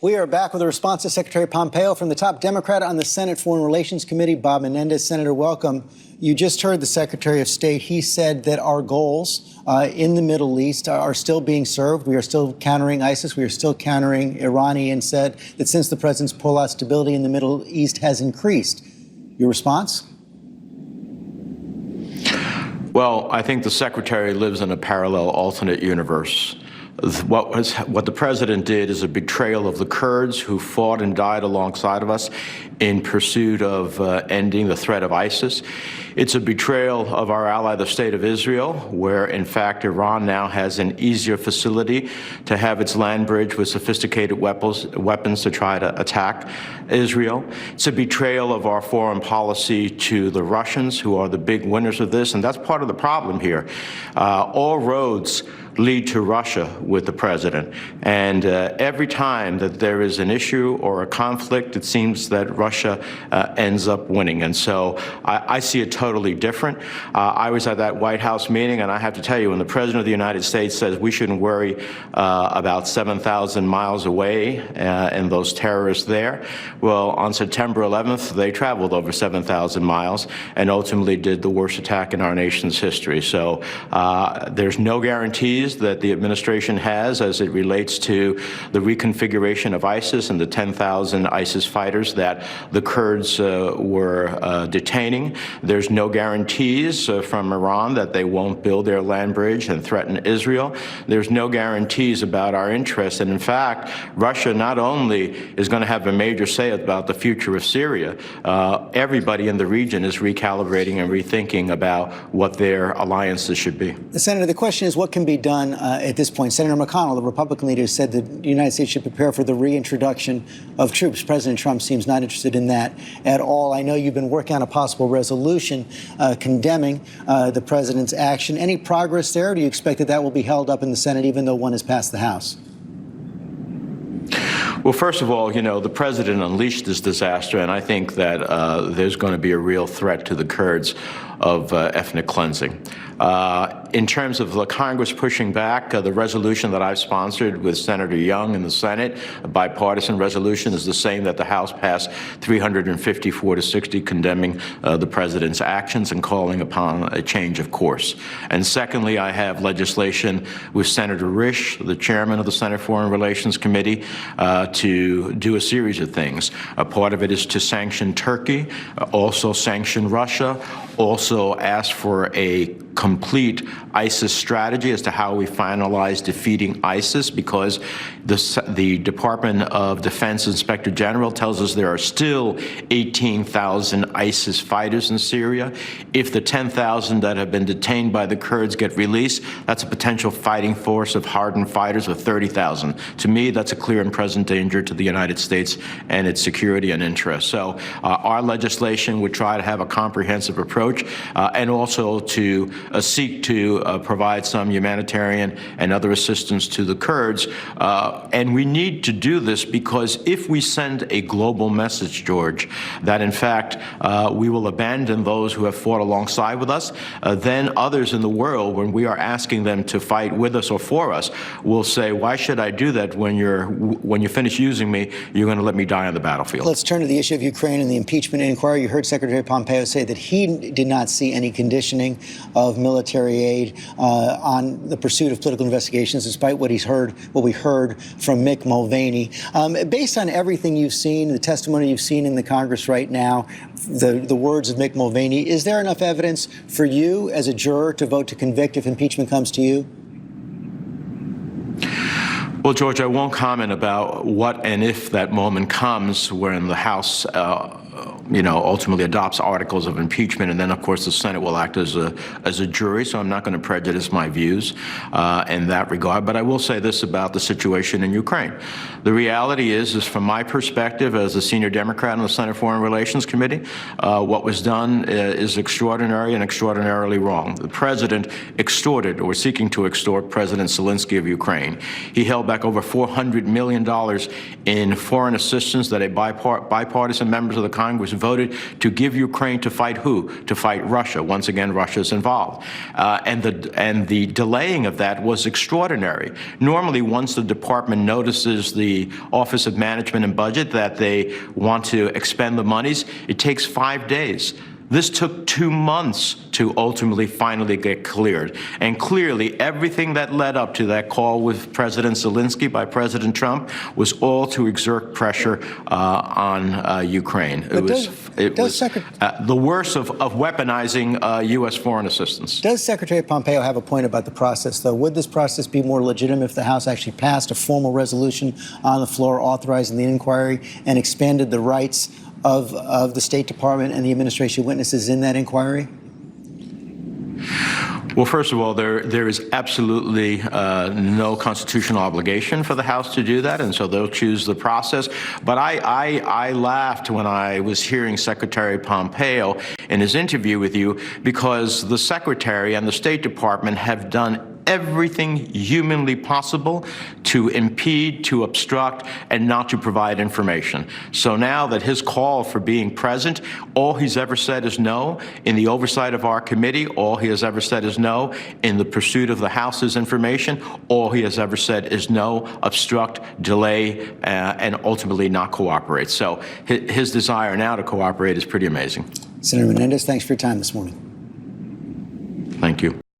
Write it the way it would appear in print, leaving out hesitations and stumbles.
We are back with a response to Secretary Pompeo from the top Democrat on the Senate Foreign Relations Committee, Bob Menendez. Senator, welcome. You just heard the Secretary of State. He said that our goals in the Middle East are still being served. We are still countering ISIS. We are still countering Iran. He said that since the president's pullout, stability in the Middle East has increased. Your response? Well, I think the Secretary lives in a parallel alternate universe. What the president did is a betrayal of the Kurds who fought and died alongside of us in pursuit of ending the threat of ISIS. It's a betrayal of our ally, the State of Israel, where, in fact, Iran now has an easier facility to have its land bridge with sophisticated weapons to try to attack Israel. It's a betrayal of our foreign policy to the Russians, who are the big winners of this, and that's part of the problem here. All roads lead to Russia with the president. And every time that there is an issue or a conflict, it seems that Russia ends up winning. And so I see it totally different. I was at that White House meeting, and I have to tell you, when the president of the United States says we shouldn't worry about 7,000 miles away and those terrorists there, well, on September 11th, they traveled over 7,000 miles and ultimately did the worst attack in our nation's history. So there's no guarantees that the administration has as it relates to the reconfiguration of ISIS and the 10,000 ISIS fighters that the Kurds were detaining. There's no guarantees from Iran that they won't build their land bridge and threaten Israel. There's no guarantees about our interests. And in fact, Russia not only is going to have a major say about the future of Syria, everybody in the region is recalibrating and rethinking about what their alliances should be. Senator, the question is what can be done at this point. Senator McConnell, the Republican leader, said that the United States should prepare for the reintroduction of troops. President Trump seems not interested in that at all. I know you've been working on a possible resolution condemning the president's action. Any progress there? Or do you expect that that will be held up in the Senate, even though one has passed the House? Well, first of all, you know, the president unleashed this disaster, and I think that there's going to be a real threat to the Kurds of ethnic cleansing. In terms of the Congress pushing back, the resolution that I've sponsored with Senator Young in the Senate, a bipartisan resolution, is the same that the House passed 354 to 60, condemning the president's actions and calling upon a change of course. And secondly, I have legislation with Senator Risch, the chairman of the Senate Foreign Relations Committee, to do a series of things. A part of it is to sanction Turkey, also sanction Russia, also ask for a complete ISIS strategy as to how we finalize defeating ISIS, because the Department of Defense Inspector General tells us there are still 18,000 ISIS fighters in Syria. If the 10,000 that have been detained by the Kurds get released, that's a potential fighting force of hardened fighters of 30,000. To me, that's a clear and present danger to the United States and its security and interests. So our legislation would try to have a comprehensive approach and also to seek to provide some humanitarian and other assistance to the Kurds. And we need to do this because if we send a global message, George, that in fact we will abandon those who have fought alongside with us, then others in the world, when we are asking them to fight with us or for us, will say, why should I do that when you finish using me, you're going to let me die on the battlefield? Let's turn to the issue of Ukraine and the impeachment inquiry. You heard Secretary Pompeo say that he did not see any conditioning of military aid on the pursuit of political investigations, despite what we heard from Mick Mulvaney. Based on everything you've seen, the testimony you've seen in the Congress right now, the words of Mick Mulvaney, is there enough evidence for you as a juror to vote to convict if impeachment comes to you? Well, George, I won't comment about what and if that moment comes when the House ultimately adopts articles of impeachment, and then, of course, the Senate will act as a jury. So I'm not going to prejudice my views in that regard. But I will say this about the situation in Ukraine: the reality is from my perspective as a senior Democrat on the Senate Foreign Relations Committee, what was done is extraordinary and extraordinarily wrong. The president extorted, or seeking to extort, President Zelensky of Ukraine. He held back over $400 million in foreign assistance that bipartisan members of the Congress voted to give Ukraine to fight who? To fight Russia. Once again, Russia's involved. And the delaying of that was extraordinary. Normally, once the department notices the Office of Management and Budget that they want to expend the monies, it takes 5 days. This took 2 months to ultimately finally get cleared. And clearly, everything that led up to that call with President Zelensky by President Trump was all to exert pressure on Ukraine. It was the worst of weaponizing U.S. foreign assistance. Does Secretary Pompeo have a point about the process, though? Would this process be more legitimate if the House actually passed a formal resolution on the floor authorizing the inquiry and expanded the rights of the State Department and the administration witnesses in that inquiry? Well, first of all, there is absolutely no constitutional obligation for the House to do that, and so they'll choose the process. But I laughed when I was hearing Secretary Pompeo in his interview with you, because the Secretary and the State Department have done everything humanly possible to impede, to obstruct, and not to provide information. So now that his call for being present, all he's ever said is no. In the oversight of our committee, all he has ever said is no. In the pursuit of the House's information, all he has ever said is no, obstruct, delay, and ultimately not cooperate. So his desire now to cooperate is pretty amazing. Senator Menendez, thanks for your time this morning. Thank you.